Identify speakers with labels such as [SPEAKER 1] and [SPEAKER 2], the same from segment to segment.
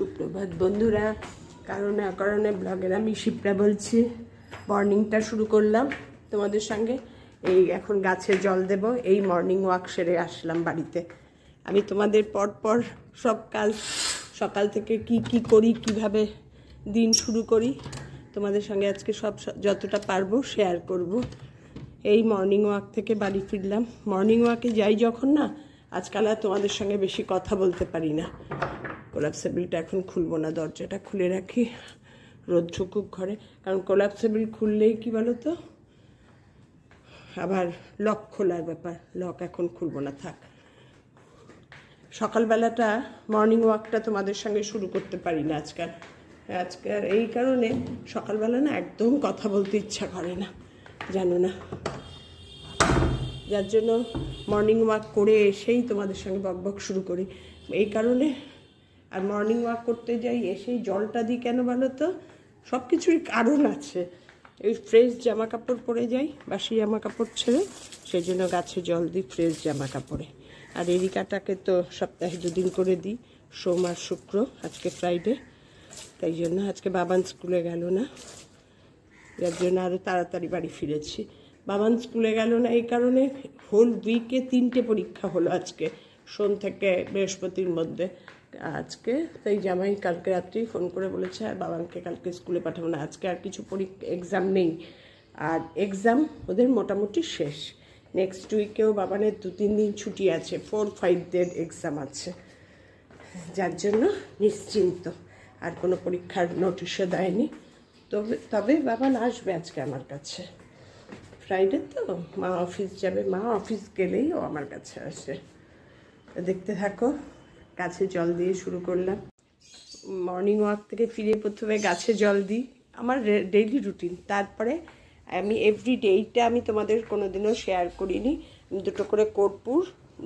[SPEAKER 1] সুপ্রভাত বন্ধুরা, কারণে অকারণে ব্লগের আমি শিপ্রা বলছি। মর্নিংটা শুরু করলাম তোমাদের সঙ্গে। এই এখন গাছে জল দেব, এই মর্নিং ওয়াক সেরে আসলাম বাড়িতে। আমি তোমাদের পর সব কাজ সকাল থেকে কি করি, কিভাবে দিন শুরু করি তোমাদের সঙ্গে আজকে সব যতটা পারবো শেয়ার করব। এই মর্নিং ওয়াক থেকে বাড়ি ফিরলাম। মর্নিং ওয়াকে যাই যখন না, আজকাল আর তোমাদের সঙ্গে বেশি কথা বলতে পারি না। কোলাপসেবলটা এখন খুলবো না, দরজাটা খুলে রাখি, রোদ ঢুকুক ঘরে। কারণ কোলাপসেবল খুললেই কি বলো তো, আবার লক খোলার ব্যাপার। লক এখন খুলবো না, থাক। সকালবেলাটা মর্নিং ওয়াকটা তোমাদের সঙ্গে শুরু করতে পারি না আজকাল। এই কারণে সকালবেলা না একদম কথা বলতে ইচ্ছা করে না, জানো না। যার জন্য মর্নিং ওয়াক করে এসেই তোমাদের সঙ্গে বকবক শুরু করি। এই কারণে আর মর্নিং ওয়াক করতে যাই, এসেই জলটা দিই কেন বলো তো, সব কিছুরই কারণ আছে। এই ফ্রেশ জামা কাপড় পরে যাই, বাসি জামা কাপড় ছেড়ে, সেই জন্য গাছে জল দিই ফ্রেশ জামা কাপড়ে। আর এরিকাটাকে তো সপ্তাহে 2 দিন করে দিই, সোম আর শুক্র। আজকে ফ্রাইডে, তাই জন্য আজকে বাবান স্কুলে গেল না, যার জন্য আরও তাড়াতাড়ি বাড়ি ফিরেছি। বাবান স্কুলে গেল না এই কারণে হোল উইকে 3টে পরীক্ষা হলো আজকে, সোম থেকে বৃহস্পতির মধ্যে। আজকে তাই জামাই কালকে রাত্রেই ফোন করে বলেছে আর বাবানকে কালকে স্কুলে পাঠাবো না, আজকে আর কিছু এক্সাম নেই। আর এক্সাম ওদের মোটামুটি শেষ। নেক্সট উইকেও বাবানের 2-3 দিন ছুটি আছে, 4-5 এক্সাম আছে, যার জন্য নিশ্চিন্ত। আর কোনো পরীক্ষার নোটিশও দেয়নি। তবে বাবান আসবে আজকে আমার কাছে। ফ্রাইডে তো মা অফিস যাবে, মা অফিস গেলেই ও আমার কাছে আসে। দেখতে থাকো, গাছে জল দিয়ে শুরু করলাম। মর্নিং ওয়াক থেকে ফিরে প্রথমে গাছে জল দিই, আমার ডেইলি রুটিন। তারপরে আমি এভরিডে, এইটা আমি তোমাদের কোনোদিনও শেয়ার করিনি, 2টো করে কর্পূর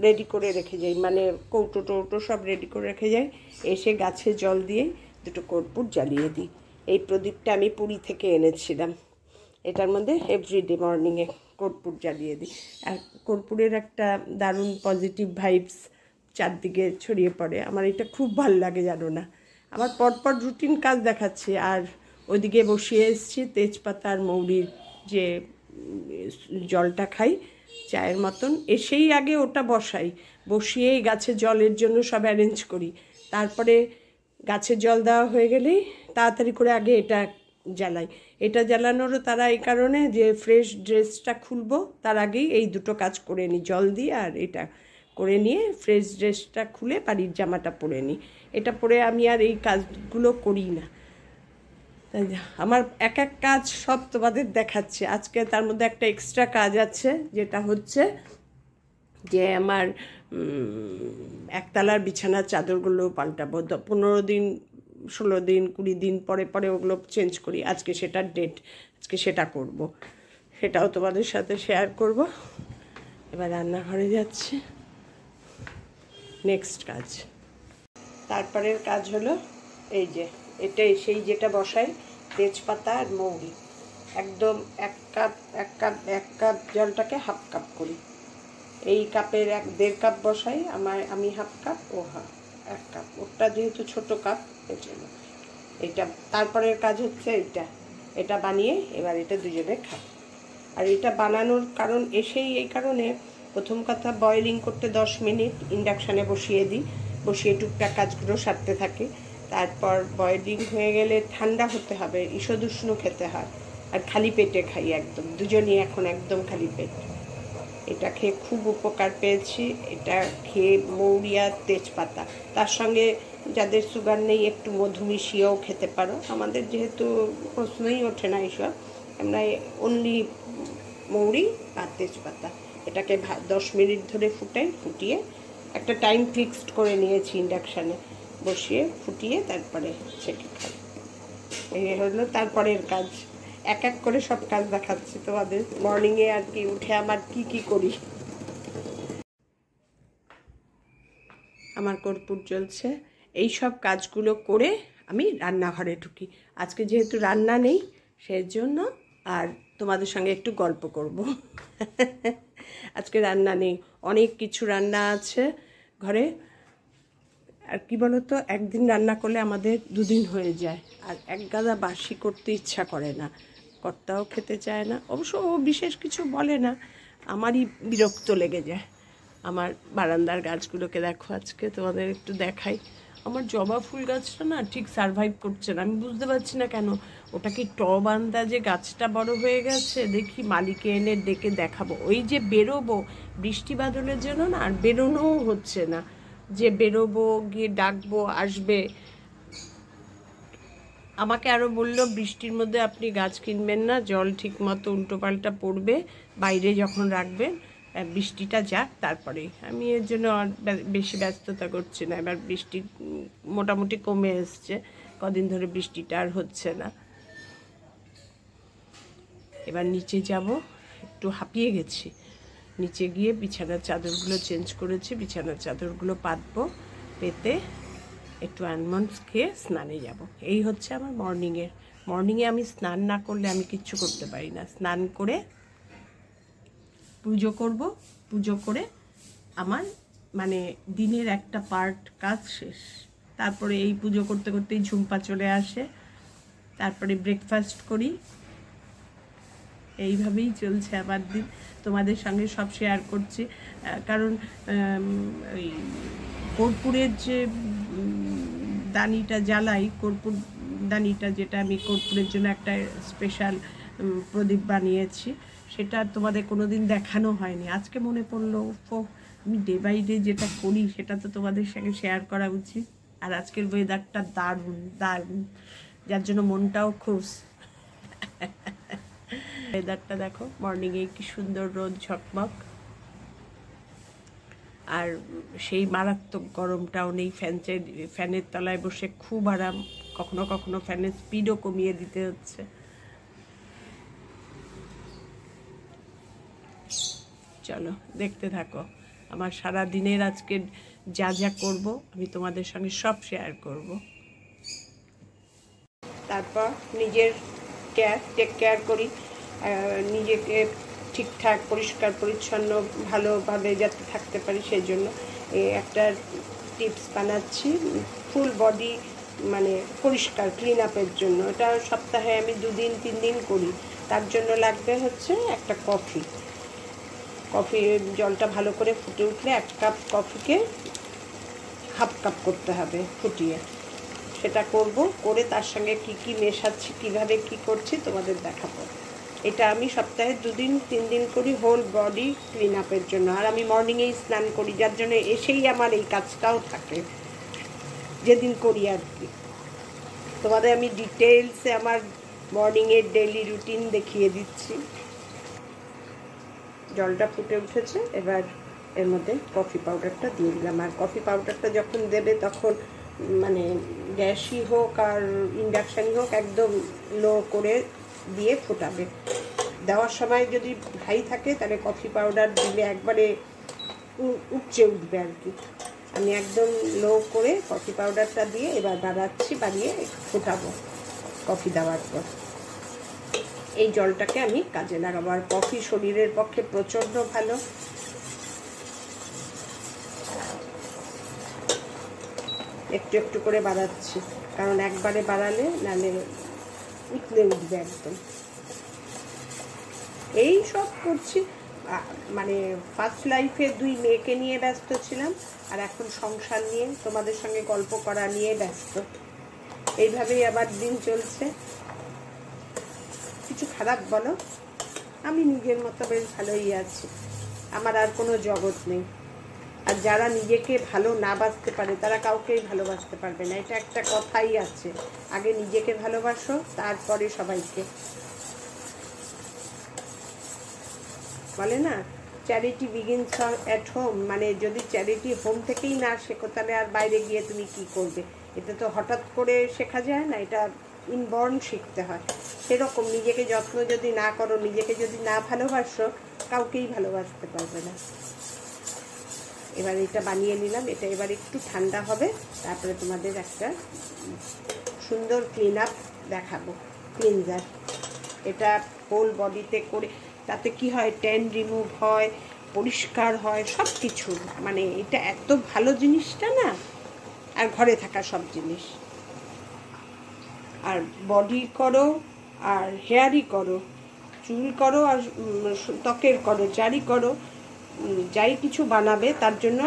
[SPEAKER 1] রেডি করে রেখে যাই, মানে কৌটো টৌটো সব রেডি করে রেখে যাই। এসে গাছে জল দিয়ে 2টো কর্পূর জ্বালিয়ে দিই। এই প্রদীপটা আমি পুরী থেকে এনেছিলাম। এটার মধ্যে এভরিডে মর্নিংয়ে কর্পূর জ্বালিয়ে দিই। আর কর্পূরের একটা দারুণ পজিটিভ ভাইবস চারদিকে ছড়িয়ে পড়ে। আমার এটা খুব ভালো লাগে, জানো না। আমার পরপর রুটিন কাজ দেখাচ্ছে। আর ওইদিকে বসিয়ে এসেছি তেজপাতা আর মৌরির যে জলটা খাই চায়ের মতন, এসেই আগে ওটা বসিয়েই গাছে জলের জন্য সব অ্যারেঞ্জ করি। তারপরে গাছে জল দেওয়া হয়ে গেলেই তাড়াতাড়ি করে আগে এটা জ্বালাই। এটা জ্বালানোরও তারা এই কারণে যে ফ্রেশ ড্রেসটা খুলবো তার আগেই এই 2টো কাজ করে নিই, জল দিয়ে আর এটা করে নিয়ে ফ্রেশ ড্রেসটা খুলে বাড়ির জামাটা পরে নিই। এটা পরে আমি আর এই কাজগুলো করি না। আমার এক কাজ সব তোমাদের দেখাচ্ছে আজকে। তার মধ্যে একটা এক্সট্রা কাজ আছে, যেটা হচ্ছে যে আমার একতলার বিছানার চাদরগুলো পাল্টাবো। 15 দিন 16 দিন 20 দিন পরে ওগুলো চেঞ্জ করি। আজকে সেটার ডেট, আজকে সেটা করব, সেটাও তোমাদের সাথে শেয়ার করব। এবার রান্নাঘরে যাচ্ছি, নেক্সট কাজ। তারপরের কাজ হলো এই যে এটাই সেই যেটা বসাই, তেজপাতা আর মৌরি। একদম এক কাপ জলটাকে হাফ কাপ করি। এই কাপের 1.5 কাপ বসাই, আমি হাফ কাপ, ও 1 কাপ। ওটা যেহেতু ছোট কাপ এর জন্য এটা। তারপরের কাজ হচ্ছে এটা বানিয়ে এবার এটা দুজনে খাই। আর এটা বানানোর কারণ এসেই এই কারণে, প্রথম কথা বয়েলিং করতে 10 মিনিট ইন্ডাকশানে বসিয়ে টুকটাক কাজগুলো সারতে থাকে। তারপর বয়েলিং হয়ে গেলে ঠান্ডা হতে হবে, ঈষদুষ্ণ খেতে হয়। আর খালি পেটে খাই, একদম দুজনই এখন একদম খালি পেট। এটা খেয়ে খুব উপকার পেয়েছি। এটা খেয়ে মৌরি আর তেজপাতা, তার সঙ্গে যাদের সুগার নেই একটু মধু মিশিয়েও খেতে পারো। আমাদের যেহেতু প্রশ্নই ওঠে না এইসব, আমরা অনলি মৌরি আর তেজপাতা। এটাকে 10 মিনিট ধরে ফুটিয়ে একটা টাইম ফিক্সড করে নিয়েছি ইন্ডাকশানে বসিয়ে, ফুটিয়ে তারপরে ছেঁকে খাই। এই হলো তারপরের কাজ। এক করে সব কাজ দেখাচ্ছি তোমাদের। মর্নিংয়ে আর কি উঠে আমার কি করি। আমার কর্পূর জ্বলছে। এই সব কাজগুলো করে আমি রান্নাঘরে ঢুকি। আজকে যেহেতু রান্না নেই সেই জন্য আর তোমাদের সঙ্গে একটু গল্প করব। আজকে রান্না নেই, অনেক কিছু রান্না আছে ঘরে। আর কি বলতো, একদিন রান্না করলে আমাদের দুদিন হয়ে যায়, আর এক গাদা বাসি করতে ইচ্ছা করে না, কর্তাও খেতে চায় না। অবশ্য ও বিশেষ কিছু বলে না, আমারই বিরক্ত লেগে যায়। আমার বারান্দার গাছগুলোকে দেখো, আজকে তোমাদের একটু দেখাই। আমার জবা ফুল গাছটা না ঠিক সারভাইভ করছে না, আমি বুঝতে পারছি না কেন। ওটা কি টব আন্দাজে গাছটা বড় হয়ে গেছে? দেখি মালিকে এনে ডেকে দেখাবো। ওই যে বেরোবো বৃষ্টি বাদলের জন্য না, আর বেরোনোও হচ্ছে না, যে বেরোবো গিয়ে ডাকবো আসবে। আমাকে আরও বলল বৃষ্টির মধ্যে আপনি গাছ কিনবেন না, জল ঠিক মতো উল্টোপাল্টা পড়বে, বাইরে যখন রাখবেন বৃষ্টিটা যাক তারপরে। আমি এর জন্য আর বেশি ব্যস্ততা করছি না। এবার বৃষ্টি মোটামুটি কমে এসছে, কদিন ধরে বৃষ্টিটা আর হচ্ছে না। এবার নিচে যাব, একটু হাঁপিয়ে গেছি। নিচে গিয়ে বিছানার চাদরগুলো চেঞ্জ করেছি, বিছানার চাদরগুলো পাতবো, পেতে একটু আলমন্ডস খেয়ে স্নানে যাব। এই হচ্ছে আমার মর্নিংয়ে আমি স্নান না করলে আমি কিচ্ছু করতে পারি না। স্নান করে পুজো করব, পুজো করে আমার মানে দিনের একটা পার্ট কাজ শেষ। তারপরে এই পুজো করতে করতেই ঝুম্পা চলে আসে, তারপরে ব্রেকফাস্ট করি। এইভাবেই চলছে আমার দিন। তোমাদের সঙ্গে সব শেয়ার করছি, কারণ ওই কর্পূরের যে দানিটা জ্বালাই, কর্পূর দানিটা, যেটা আমি কর্পূরের জন্য একটা স্পেশাল প্রদীপ বানিয়েছি, সেটা তোমাদের কোনো দিন দেখানো হয়নি। আজকে মনে পড়লো, আমি ডে বাই ডে যেটা করি সেটা তো তোমাদের সঙ্গে শেয়ার করা উচিত। আর আজকের ওয়েদারটা দারুণ দারুণ, যার জন্য মনটাও খুশ। ওয়েদারটা দেখো, মর্নিংয়ে কি সুন্দর রোদ ঝকমক, আর সেই মারাত্মক গরমটাও নেই। ফ্যানের তলায় বসে খুব আরাম। কখনো কখনো ফ্যানের স্পিডও কমিয়ে দিতে হচ্ছে। চলো দেখতে থাকো আমার সারা দিনের আজকে যা যা করব, আমি তোমাদের সঙ্গে সব শেয়ার করব। তারপর নিজের টেক কেয়ার করি, নিজেকে ঠিকঠাক পরিষ্কার পরিচ্ছন্ন ভালোভাবে যাতে থাকতে পারি, সেই জন্য একটা টিপস বানাচ্ছি ফুল বডি মানে পরিষ্কার ক্লিন আপের জন্য। এটা সপ্তাহে আমি 2-3 দিন করি। তার জন্য লাগবে হচ্ছে একটা কফি জলটা ভালো করে ফুটে উঠলে 1 কাপ কফিকে 1/2 কাপ করতে হবে ফুটিয়ে। সেটা করব, করে তার সঙ্গে কি মেশাচ্ছি, কিভাবে কি করছি তোমাদের দেখাবো। এটা আমি সপ্তাহে 2-3 দিন করি হোল বডি ক্লিন আপের জন্য। আর আমি মর্নিংয়েই স্নান করি, যার জন্য এসেই আমার এই কাজটাও থাকে যেদিন করি আর কি। তোমাদের আমি ডিটেলসে আমার মর্নিংয়ের ডেইলি রুটিন দেখিয়ে দিচ্ছি। জলটা ফুটে উঠেছে, এবার এর মধ্যে কফি পাউডারটা দিয়ে দিলাম। আর কফি পাউডারটা যখন দেবে তখন মানে গ্যাসই হোক আর ইন্ডাকশানই হোক একদম লো করে দিয়ে ফোটাবে। দেওয়ার সময় যদি হাই থাকে তাহলে কফি পাউডার দিলে একবারে উপচে উঠবে আর কি। আমি একদম লো করে কফি পাউডারটা দিয়ে এবার বাড়িয়ে ফোটাবো কফি দেওয়ার পর। এই জলটাকে আমি কাজে লাগাবো। আর কফি শরীরের পক্ষে প্রচণ্ড ভালো। একটু একটু করে বাড়াচ্ছি, কারণ একবারে বাড়ালে নাহলে উঠলে উঠবে একদম। এই সব করছি, মানে ফার্স্ট লাইফে 2 মেয়েকে নিয়ে ব্যস্ত ছিলাম, আর এখন সংসার নিয়ে তোমাদের সঙ্গে গল্প করা নিয়ে ব্যস্ত। এইভাবেই আবার দিন চলছে। কিছু খারাপ বলো? আমি নিজের মতো বেশ ভালোই আছি, আমার আর কোনো জগৎ নেই। আর যারা নিজেকে ভালো না বাসতে পারে তারা কাউকেই ভালোবাসতে পারবে না, এটা একটা কথাই আছে। আগে নিজেকে ভালোবাসো, তারপরে সবাইকে। বলে না চ্যারিটি বিগিনস অ্যাট হোম, মানে যদি চ্যারিটি হোম থেকেই না শেখো তাহলে আর বাইরে গিয়ে তুমি কি করবে? এটা তো হঠাৎ করে শেখা যায় না, এটা ইনবর্ন শিখতে হয়। সেরকম নিজেকে যত্ন যদি না করো, নিজেকে যদি না ভালোবাসো, কাউকেই ভালোবাসতে পারবে না। এবার এটা বানিয়ে নিলাম, এটা এবার একটু ঠান্ডা হবে, তারপরে তোমাদের একটা সুন্দর ক্লিন আপ দেখাবো। ক্লিনজার এটা হোল বডিতে করে, তাতে কি হয়, ট্যান রিমুভ হয়, পরিষ্কার হয় সব কিছু। মানে এটা এত ভালো জিনিসটা না, আর ঘরে থাকা সব জিনিস। আর বডি করো আর হেয়ারই করো, চুল করো আর ত্বকের করো, যারই করো, যাই কিছু বানাবে তার জন্য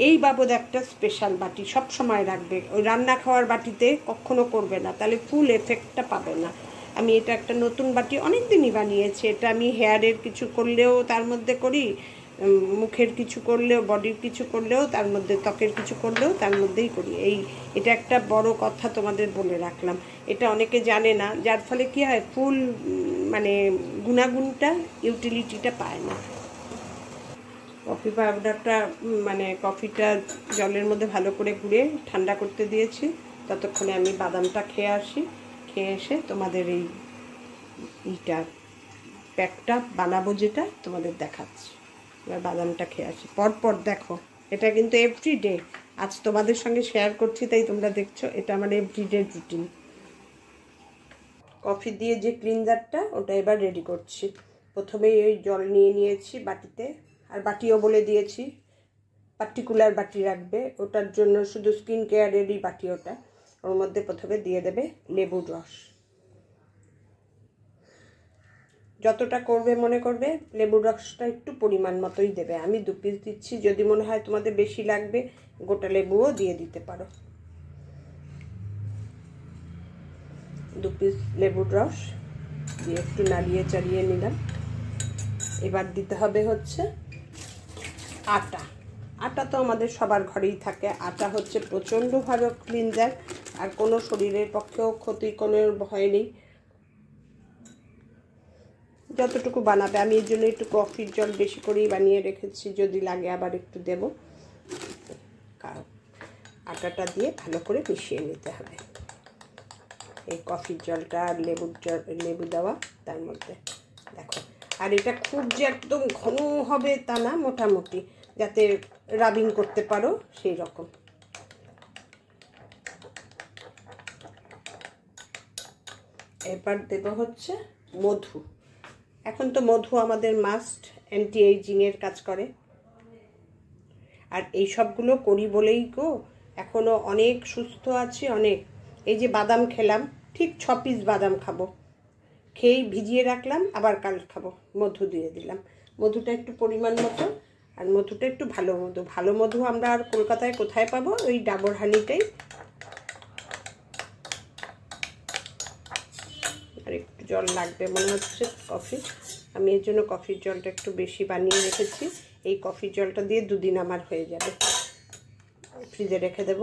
[SPEAKER 1] এই বাবদ একটা স্পেশাল বাটি সব সময় রাখবে। ওই রান্না খাওয়ার বাটিতে কখনো করবে না, তাহলে ফুল এফেক্টটা পাবে না। আমি এটা একটা নতুন বাটি অনেক দিনই বানিয়েছি। এটা আমি হেয়ারের কিছু করলেও তার মধ্যে করি, মুখের কিছু করলেও, বডির কিছু করলেও তার মধ্যে, ত্বকের কিছু করলেও তার মধ্যেই করি। এটা একটা বড় কথা তোমাদের বলে রাখলাম। এটা অনেকে জানে না, যার ফলে কি হয়, ফুল মানে গুণাগুণটা, ইউটিলিটিটা পায় না। কফি পাউডারটা মানে কফিটা জলের মধ্যে ভালো করে গুঁড়ে ঠান্ডা করতে দিয়েছি। ততক্ষণে আমি বাদামটা খেয়ে আসি, খেয়ে এসে তোমাদের এইটা প্যাকটা বানাবো যেটা তোমাদের দেখাচ্ছি। এবার বাদামটা খেয়ে আসি, পরপর দেখো। এটা কিন্তু এভরিডে, আজ তোমাদের সঙ্গে শেয়ার করছি তাই তোমরা দেখছো। এটা আমার এভরিডে রুটিন। কফি দিয়ে যে ক্লিনজারটা, ওটা এবার রেডি করছি। প্রথমেই ওই জল নিয়ে নিয়েছি বাটিতে, আর বাটিও বলে দিয়েছি পার্টিকুলার বাটি রাখবে, ওটার জন্য শুধু স্কিন কেয়ারেরই বাটি ওটা। ওর মধ্যে প্রথমে দিয়ে দেবে লেবুর রস, যতটা করবে মনে করবে লেবুর রসটা একটু পরিমাণ মতোই দেবে। আমি 2 পিস দিচ্ছি, যদি মনে হয় তোমাদের বেশি লাগবে গোটা লেবুও দিয়ে দিতে পারো। 2 পিস লেবুর রস দিয়ে একটু নাড়িয়ে চাড়িয়ে নিলাম। এবার দিতে হবে হচ্ছে আটা। আটা তো আমাদের সবার ঘরেই থাকে। আটা হচ্ছে প্রচণ্ড ভালো ক্লিনজার, আর কোনো শরীরের পক্ষেও ক্ষতি কোনো ভয় নেই। যতটুকু বানাবে, আমি এর জন্য একটু কফির জল বেশি করেই বানিয়ে রেখেছি, যদি লাগে আবার একটু দেব। আটাটা দিয়ে ভালো করে মিশিয়ে নিতে হবে এই কফির জলটা আর লেবু দেওয়া তার মধ্যে, দেখো। আর এটা খুব যে একদম ঘন হবে তা না, মোটামুটি যাতে রাবিং করতে পারো সেই রকম। এবার দেব হচ্ছে মধু। এখন তো মধু আমাদের মাস্ট, অ্যান্টি এইজিংয়ের কাজ করে। আর এই সবগুলো করি বলেই গো এখনও অনেক সুস্থ আছি, অনেক। এই যে বাদাম খেলাম, ঠিক 6 পিস বাদাম খাবো, খেয়েই ভিজিয়ে রাখলাম, আবার কাল খাবো। মধু দিয়ে দিলাম, মধুটা একটু পরিমাণ মতো, আর মধুটা একটু ভালো মধু। ভালো মধু আমরা আর কলকাতায় কোথায় পাবো, ওই ডাবর হানিটাই। আর একটু জল লাগবে মনে হচ্ছে কফি, আমি এর জন্য কফির জলটা একটু বেশি বানিয়ে রেখেছি। এই কফির জলটা দিয়ে 2 দিন আমার হয়ে যাবে, ফ্রিজে রেখে দেব।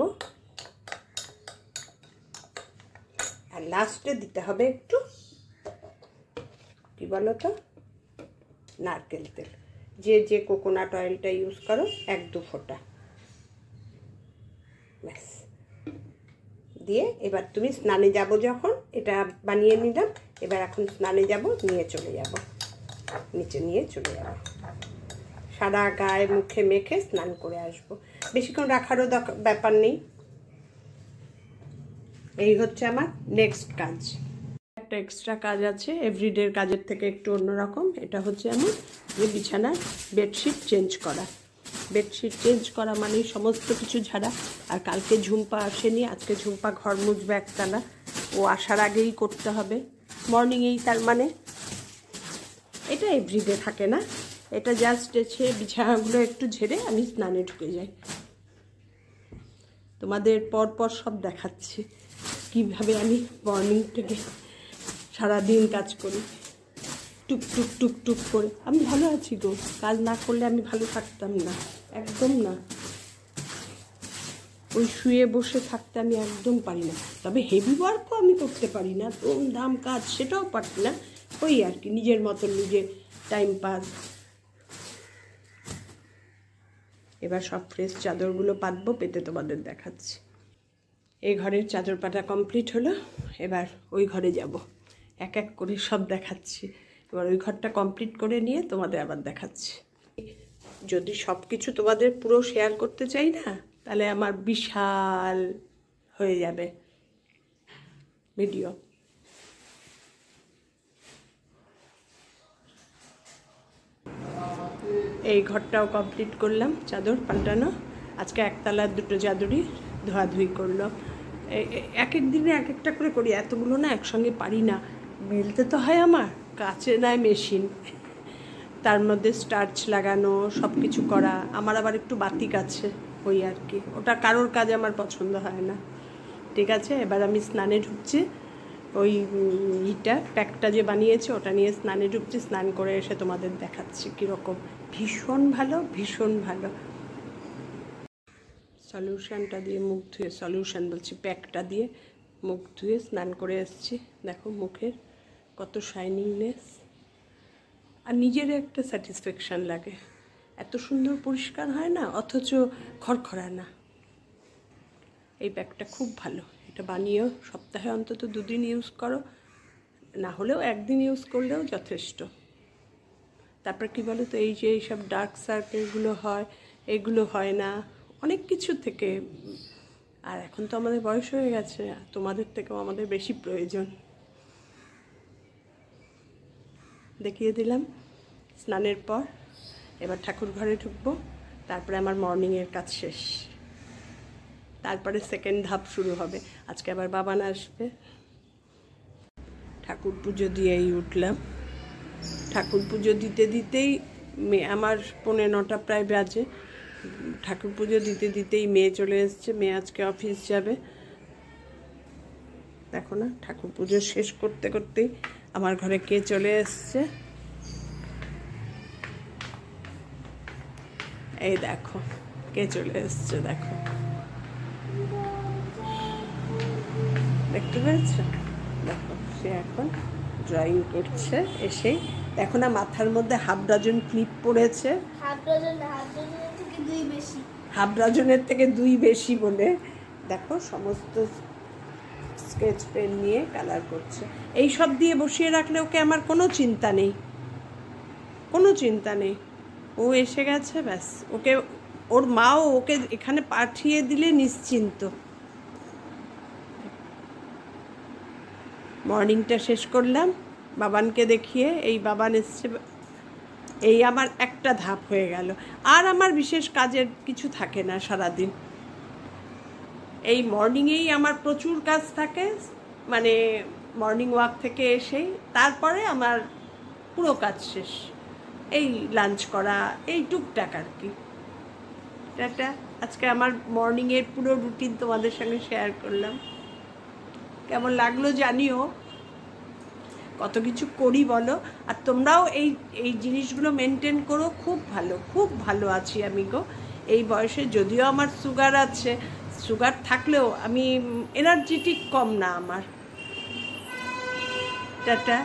[SPEAKER 1] আর লাস্টে দিতে হবে একটু, কি বলো তো, নারকেল তেল। যে কোকোনাট অয়েলটা ইউজ করো, 1-2 ফোঁটা ব্যাস দিয়ে এবার তুমি স্নানে যাবো যখন, এটা বানিয়ে নিলাম। এবার এখন স্নানে যাব, নিয়ে চলে যাব, নিচে নিয়ে চলে যাব, সারা গায়ে মুখে মেখে স্নান করে আসবো। বেশিক্ষণ রাখারও ব্যাপার নেই। এই হচ্ছে আমার নেক্সট কাজ। একটা এক্সট্রা কাজ আছে, এভরিডের কাজের থেকে একটু অন্যরকম। এটা হচ্ছে আমার যে বিছানার বেডশিট চেঞ্জ করা। বেডশিট চেঞ্জ করা মানেই সমস্ত কিছু ঝাড়া। আর কালকে ঝুম্পা আসেনি, আজকে ঝুম্পা ঘর মুছবে একতলা, ও আসার আগেই করতে হবে, মর্নিংয়েই। তার মানে এটা এভরিডে থাকে না, এটা জাস্ট এসে বিছানাগুলো একটু ঝেড়ে আমি স্নানে ঢুকে যাই। তোমাদের পরপর সব দেখাচ্ছি কিভাবে আমি মর্নিং থেকে সারাদিন কাজ করি, টুক টুক টুক টুক করে। আমি ভালো আছি গো, কাজ না করলে আমি ভালো থাকতাম না, একদম না। ওই শুয়ে বসে থাকতে আমি একদম পারি না। তবে হেভি ওয়ার্কও আমি করতে পারি না, দাম কাজ সেটাও পারি না। ওই আর কি, নিজের মতন নিজে টাইম পাস। এবার সব ফ্রেশ চাদরগুলো পাতবো, পেতে তোমাদের দেখাচ্ছি। এই ঘরের চাদর পাতা কমপ্লিট হলো, এবার ওই ঘরে যাব, এক এক করে সব দেখাচ্ছি। এবার ওই ঘরটা কমপ্লিট করে নিয়ে তোমাদের আবার দেখাচ্ছি। যদি সব কিছু তোমাদের পুরো শেয়ার করতে চাই না, তাহলে আমার বিশাল হয়ে যাবে ভিডিও। এই ঘরটাও কমপ্লিট করলাম, চাদর পাল্টানো। আজকে একতলার ধোয়াধুয়ি করলো। এক এক দিনে এক একটা করে করি, এতগুলো না একসঙ্গে পারি না, বেলতে তো হয় আমার, কাছে নয় মেশিন, তার মধ্যে স্টার্চ লাগানো, সব কিছু করা, আমার আবার একটু বাতিক আছে, ওই আর কি, ওটা কারোর কাজ আমার পছন্দ হয় না। ঠিক আছে, এবার আমি স্নানে ঢুকছি, ওই প্যাকটা যে বানিয়েছে ওটা নিয়ে স্নানে ঢুকছি, স্নান করে এসে তোমাদের দেখাচ্ছি কীরকম। ভীষণ ভালো, ভীষণ ভালো। সলিউশনটা দিয়ে মুখ ধুয়ে, সলিউশন বলছি, প্যাকটা দিয়ে মুখ ধুয়ে স্নান করে এসেছি। দেখো মুখের কত শাইনিংনেস, আর নিজের একটা স্যাটিসফ্যাকশান লাগে, এত সুন্দর পরিষ্কার হয় না, অথচ খড়খড়া না। এই প্যাকটা খুব ভালো, এটা বানিয়েও সপ্তাহে অন্তত 2 দিন ইউজ করো, না হলেও 1 দিন ইউজ করলেও যথেষ্ট। তারপর কি বলো তো, এই যে এইসব ডার্ক সার্কেলগুলো হয়, এগুলো হয় না অনেক কিছু থেকে। আর এখন তো আমাদের বয়স হয়ে গেছে, তোমাদের থেকেও আমাদের বেশি প্রয়োজন। দেখিয়ে দিলাম স্নানের পর। এবার ঠাকুর ঘরে ঢুকবো, তারপরে আমার মর্নিংয়ের কাজ শেষ, তারপরে সেকেন্ড ধাপ শুরু হবে। আজকে আবার বাবান আসবে। ঠাকুর পুজো দিয়েই উঠলাম, ঠাকুর পুজো দিতে দিতেই আমার 9:15 প্রায় বাজে। ঠাকুর পুজো দিতে দিতেই মেয়ে চলে এসছে, মেয়ে আজকে অফিস যাবে। দেখো না, ঠাকুর পুজো শেষ করতে করতেই আমার ঘরে কে চলে এসছে, এই দেখো কে চলে এসছে, দেখো, দেখতে পেয়েছো? দেখো সে এখন ড্রয়িং করছে, এসেই দেখো না মাথার মধ্যে 1/2 ডজন ক্লিপ পড়েছে, 1/2 ডজনের থেকে 2 বেশি বলে। দেখো সমস্ত স্কেচ পেন নিয়ে কালার করছে। এই সব দিয়ে বসিয়ে রাখলে ওকে আমার কোনো চিন্তা নেই, কোনো চিন্তা নেই। ও এসে গেছে, ব্যাস, ওকে ওর মাও ওকে এখানে পাঠিয়ে দিলে নিশ্চিন্ত। মর্নিংটা শেষ করলাম বাবানকে দেখিয়ে, এই বাবান এসছে, এই আমার একটা ধাপ হয়ে গেল। আর আমার বিশেষ কাজের কিছু থাকে না সারাদিন, এই মর্নিংয়েই আমার প্রচুর কাজ থাকে, মানে মর্নিং ওয়াক থেকে এসেই, তারপরে আমার পুরো কাজ শেষ, এই লাঞ্চ করা, এই টুকটাক আর কি। এটা আজকে আমার মর্নিংয়ের পুরো রুটিন তোমাদের সঙ্গে শেয়ার করলাম। কেমন লাগলো জানিও, কত কিছু করি বলো। আর তোমরাও এই জিনিসগুলো মেনটেন করো, খুব ভালো, খুব ভালো আছি আমি গো এই বয়সে। যদিও আমার সুগার আছে, সুগার থাকলেও আমি এনার্জেটিক কম না আমার। টাটা।